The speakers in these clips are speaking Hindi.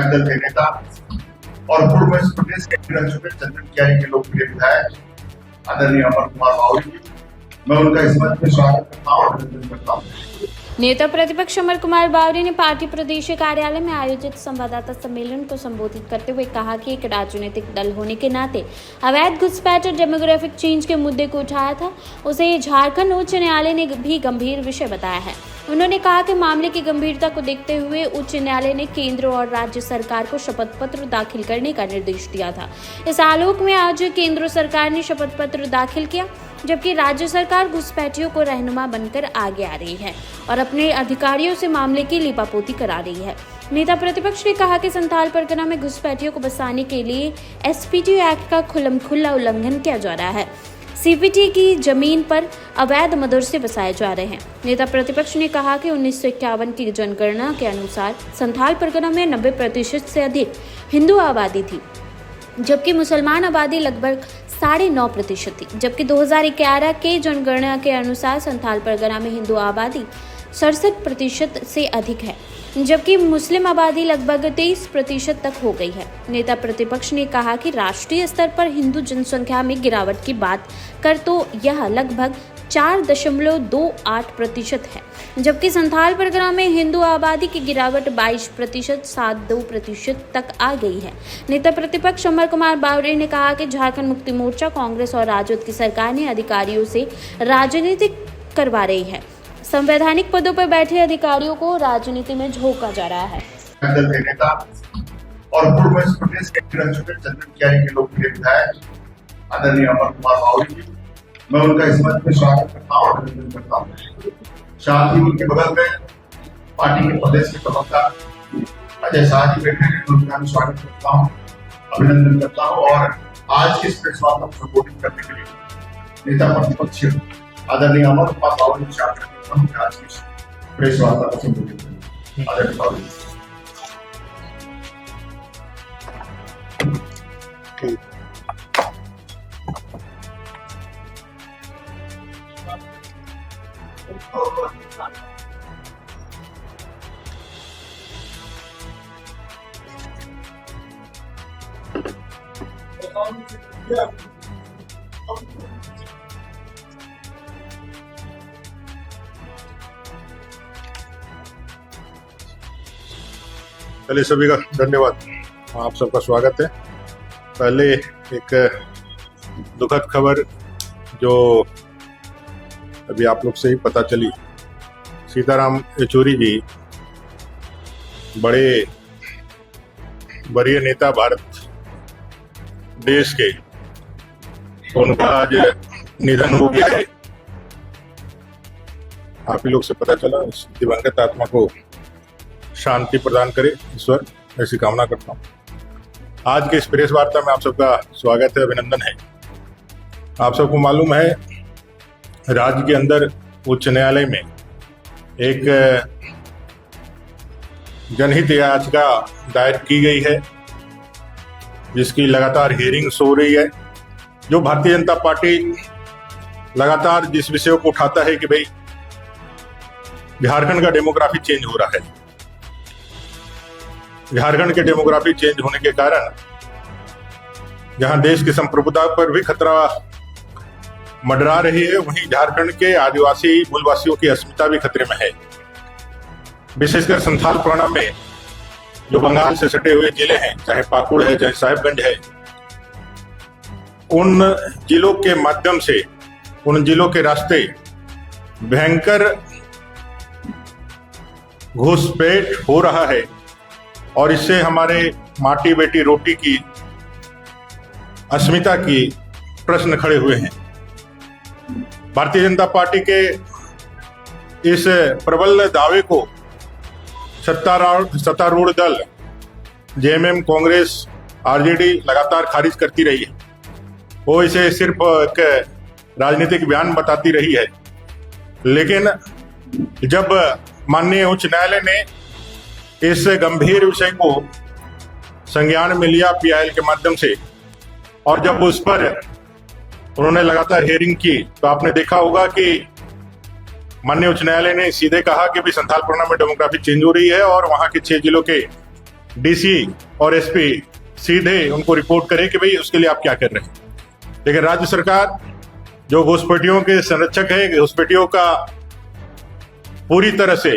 दल के नेता और पूर्व मध्य प्रदेश के रह चुके चंदन कियारी के लोकप्रिय विधायक आदरणीय अमर कुमार बावरी, मैं उनका इस मंच में स्वागत करता हूँ और अभिनंदन करता हूँ। नेता प्रतिपक्ष अमर कुमार बावरी ने पार्टी प्रदेश कार्यालय में आयोजित संवाददाता सम्मेलन को संबोधित करते हुए कहा कि एक राजनीतिक दल होने के नाते अवैध घुसपैठ और डेमोग्राफिक चेंज के मुद्दे को उठाया था। उसे झारखंड उच्च न्यायालय ने भी गंभीर विषय बताया है। उन्होंने कहा कि मामले की गंभीरता को देखते हुए उच्च न्यायालय ने केंद्र और राज्य सरकार को शपथ पत्र दाखिल करने का निर्देश दिया था। इस आलोक में आज केंद्र सरकार ने शपथ पत्र दाखिल किया, जबकि राज्य सरकार घुसपैठियों को रहनुमा बनकर आगे आ रही है और अपने अधिकारियों से मामले की लिपापोती करा रही है। नेता प्रतिपक्ष ने कहा कि संथाल परगना में घुसपैठियों को बसाने के लिए एसपीटी एक्ट का खुल्लम-खुल्ला उल्लंघन किया जा रहा है। सीपीटी की जमीन पर अवैध मदरसे बसाए जा रहे हैं। नेता प्रतिपक्ष ने कहा कि 1951 की जनगणना के अनुसार संथाल परगना में 90% से अधिक हिंदू आबादी थी, जबकि मुसलमान आबादी लगभग 9.5% थी। जबकि 2011 के जनगणना के अनुसार संथाल परगना में हिंदू आबादी 67% से अधिक है, जबकि मुस्लिम आबादी लगभग 23% तक हो गई है। नेता प्रतिपक्ष ने कहा कि राष्ट्रीय स्तर पर हिंदू जनसंख्या में गिरावट की बात कर तो यह लगभग 4.28% है, जबकि संथाल परगना में हिंदू आबादी की गिरावट 22% 7.2% तक आ गई है। नेता प्रतिपक्ष अमर कुमार बावरी ने कहा कि झारखंड मुक्ति मोर्चा, कांग्रेस और राजद की सरकार ने अधिकारियों से राजनीति करवा रही है। संवैधानिक पदों पर बैठे अधिकारियों को राजनीति में झोंका जा रहा है। दल के नेता और पूर्व मध्य प्रदेश के रह चुके चंदन कियारी के लोकप्रिय विधायक आदरणीय अमर कुमार बावरी, मैं उनका इस मंच में स्वागत करता हूँ और अभिनंदन करता हूँ। साथ ही उनके बगल में पार्टी के प्रदेश के प्रवक्ता अजय शाह जी बैठे हैं, उनका भी स्वागत करता हूँ, अभिनंदन करता हूँ। और आज के इस प्रेस वार्ता को संबोधित करने के लिए नेता प्रतिपक्ष आदरणीय अमर कुमार बावरी को स्वागत करता हूँ। आज की प्रेस वार्ता को संबोधित करने आदरणीय बावरी। पहले सभी का धन्यवाद, आप सबका स्वागत है। पहले एक दुखद खबर जो अभी आप लोग से ही पता चली, सीताराम येचुरी जी बड़े वरीय नेता भारत देश के, उनका आज निधन हो गया है। आप ही लोग से पता चला। इस दिवंगत आत्मा को शांति प्रदान करे ईश्वर, ऐसी कामना करता हूँ। आज के इस प्रेस वार्ता में आप सबका स्वागत है, अभिनंदन है। आप सबको मालूम है, राज्य के अंदर उच्च न्यायालय में एक जनहित याचिका दायर की गई है, जिसकी लगातार हियरिंग्स हो रही है। जो भारतीय जनता पार्टी लगातार जिस विषय को उठाता है कि भाई झारखंड का डेमोग्राफी चेंज हो रहा है, झारखंड के डेमोग्राफी चेंज होने के कारण जहां देश की संप्रभुता पर भी खतरा मंडरा रही है, वहीं झारखंड के आदिवासी मूलवासियों की अस्मिता भी खतरे में है। विशेषकर संथाल परगना में जो बंगाल से सटे हुए जिले हैं, चाहे पाकुड़ है, चाहे साहिबगंज है, उन जिलों के माध्यम से, उन जिलों के रास्ते भयंकर घुसपैठ हो रहा है और इससे हमारे माटी बेटी रोटी की अस्मिता की प्रश्न खड़े हुए हैं। भारतीय जनता पार्टी के इस प्रबल दावे को सत्तारूढ़ दल जेएमएम, कांग्रेस, आरजेडी लगातार खारिज करती रही है। वो इसे सिर्फ एक राजनीतिक बयान बताती रही है, लेकिन जब माननीय उच्च न्यायालय ने इस गंभीर विषय को संज्ञान में लिया पीआईएल के माध्यम से, और जब उस पर उन्होंने लगातार हियरिंग की, तो आपने देखा होगा कि माननीय उच्च न्यायालय ने सीधे कहा कि भी संथाल परगना में डेमोग्राफी चेंज हो रही है और वहां के 6 जिलों के डीसी और एसपी सीधे उनको रिपोर्ट करे कि भाई उसके लिए आप क्या कर रहे हैं। लेकिन राज्य सरकार जो घुसपैठियों के संरक्षक है, घुसपैठियों का पूरी तरह से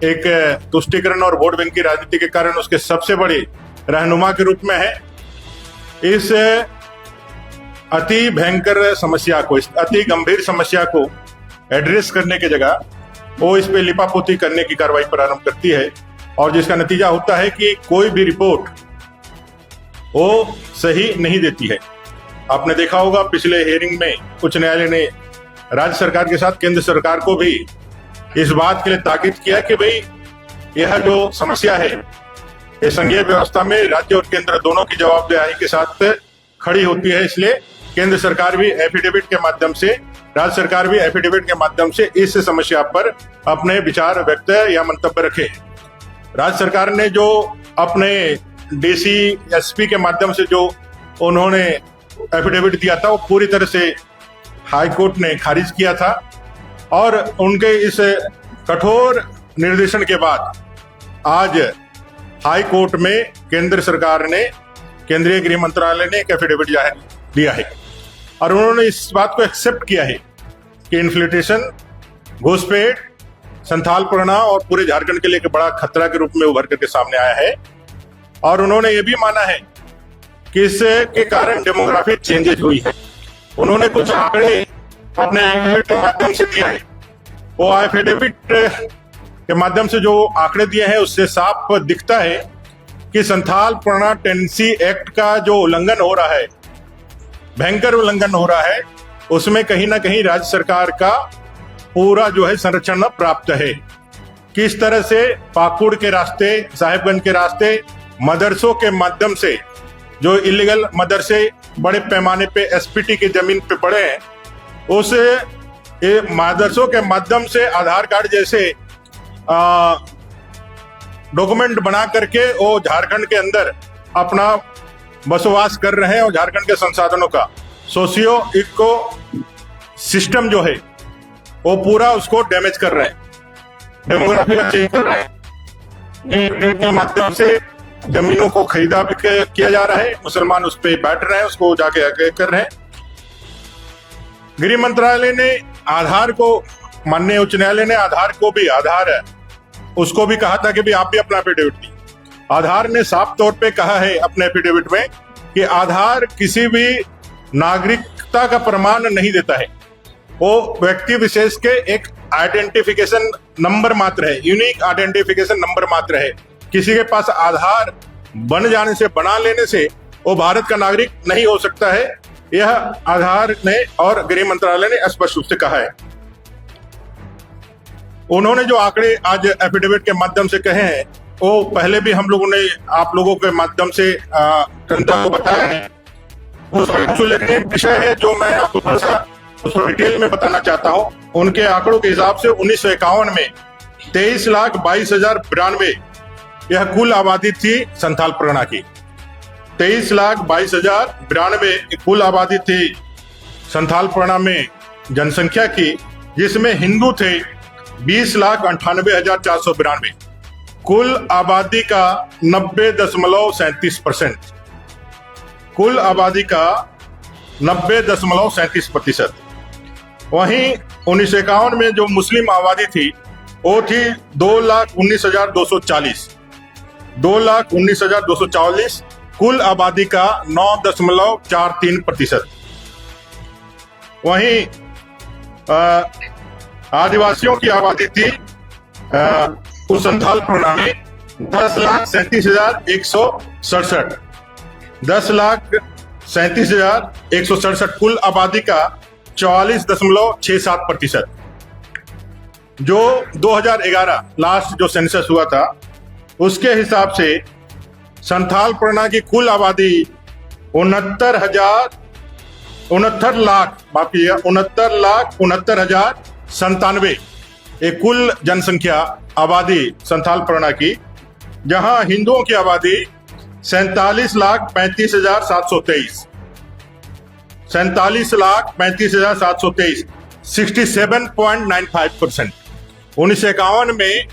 एक तुष्टीकरण और वोट बैंक की राजनीति के कारण उसके सबसे बड़े रहनुमा के रूप में है। इस अति भयंकर समस्या को, इस अति गंभीर समस्या को एड्रेस करने की जगह वो इस पे लिपापोती करने की कार्रवाई प्रारंभ करती है, और जिसका नतीजा होता है कि कोई भी रिपोर्ट वो सही नहीं देती है। आपने देखा होगा पिछले हियरिंग में उच्च न्यायालय ने राज्य सरकार के साथ केंद्र सरकार को भी इस बात के लिए ताकीद किया कि भाई यह जो समस्या है ये संघीय व्यवस्था में राज्य और केंद्र दोनों की जवाबदेही के साथ खड़ी होती है। इसलिए केंद्र सरकार भी एफिडेविट के माध्यम से, राज्य सरकार भी एफिडेविट के माध्यम से इस समस्या पर अपने विचार व्यक्त या मंतव्य रखे। राज्य सरकार ने जो अपने डीसी एसपी के माध्यम से जो उन्होंने एफिडेविट दिया था वो पूरी तरह से हाई कोर्ट ने खारिज किया था, और उनके इस कठोर निर्देशन के बाद आज हाई कोर्ट में केंद्र सरकार ने, केंद्रीय गृह मंत्रालय ने एक एफिडेविट जारी दिया है, और उन्होंने इस बात को एक्सेप्ट किया है कि इन्फ्लिट्रेशन, घुसपैठ संथाल परगना और पूरे झारखंड के लिए एक बड़ा खतरा के रूप में उभर करके सामने आया है। और उन्होंने ये भी माना है कि इसके कारण डेमोग्राफिक चेंजेस हुई है। उन्होंने कुछ आंकड़े अपने एफिडेविट के माध्यम से दिया है। वो एफिडेविट के माध्यम से जो आंकड़े दिए हैं उससे साफ दिखता है कि संथाल परगना टेनेंसी एक्ट का जो उल्लंघन हो रहा है, भयंकर उल्लंघन हो रहा है, उसमें कहीं ना कहीं राज्य सरकार का पूरा जो है संरक्षण प्राप्त है। किस तरह से पाकुड़ के रास्ते, साहेबगंज के रास्ते, मदरसों के माध्यम से जो इलीगल मदरसे बड़े पैमाने पे एसपीटी की जमीन पे पड़े हैं, उस मदरसों के माध्यम से आधार कार्ड जैसे डॉक्यूमेंट बना करके वो झारखंड के अंदर अपना बसवास कर रहे हैं, और झारखंड के संसाधनों का सोशियो इको सिस्टम जो है वो पूरा उसको डैमेज कर रहे हैं, डेमोग्राफी का चेंज कर रहे हैं। के माध्यम से जमीनों को खरीदा भी किया जा रहा है, मुसलमान उस पर बैठ रहे हैं, उसको जाके आगे कर रहे हैं। गृह मंत्रालय ने आधार को, माननीय उच्च न्यायालय ने आधार को भी, आधार है उसको भी कहा था कि भी आप भी अपना एफिडेविट दी। आधार ने साफ तौर पे कहा है अपने एफिडेविट में कि आधार किसी भी नागरिकता का प्रमाण नहीं देता है, वो व्यक्ति विशेष के एक आइडेंटिफिकेशन नंबर मात्र है, यूनिक आइडेंटिफिकेशन नंबर मात्र है। किसी के पास आधार बन जाने से, बना लेने से वो भारत का नागरिक नहीं हो सकता है। यह आधार ने और गृह मंत्रालय ने स्पष्ट रूप से कहा है। उन्होंने जो आंकड़े आज एफिडेविट के माध्यम से कहे हैं वो पहले भी हम लोगों ने आप लोगों के माध्यम से जनता को बताया है। विषय है जो मैं आपको थोड़ा सा डिटेल में बताना चाहता हूँ। उनके आंकड़ों के हिसाब से 1951 में 23,22,092 यह कुल आबादी थी संथाल परगना की। 23,22,092 कुल आबादी थी संथाल परगना में जनसंख्या की, जिसमें हिंदू थे 20,98,492। कुल आबादी का 90.37%, कुल आबादी का 90.37%। वहीं 1951 में जो मुस्लिम आबादी थी वो थी 2,19,240, 2,19,240। कुल आबादी का 9.43%। वहीं आदिवासियों की आबादी थी उस संथाल परगना में 10,37,167, 10,37,167। कुल आबादी का 44.67%। जो 2011 लास्ट जो सेंसस हुआ था उसके हिसाब से संथाल परगना की कुल आबादी 69,69,69,097 एक कुल जनसंख्या आबादी संथाल परगना की, जहां हिंदुओं की आबादी 47,35,723, 47,35,723, 67.95%। 1951 में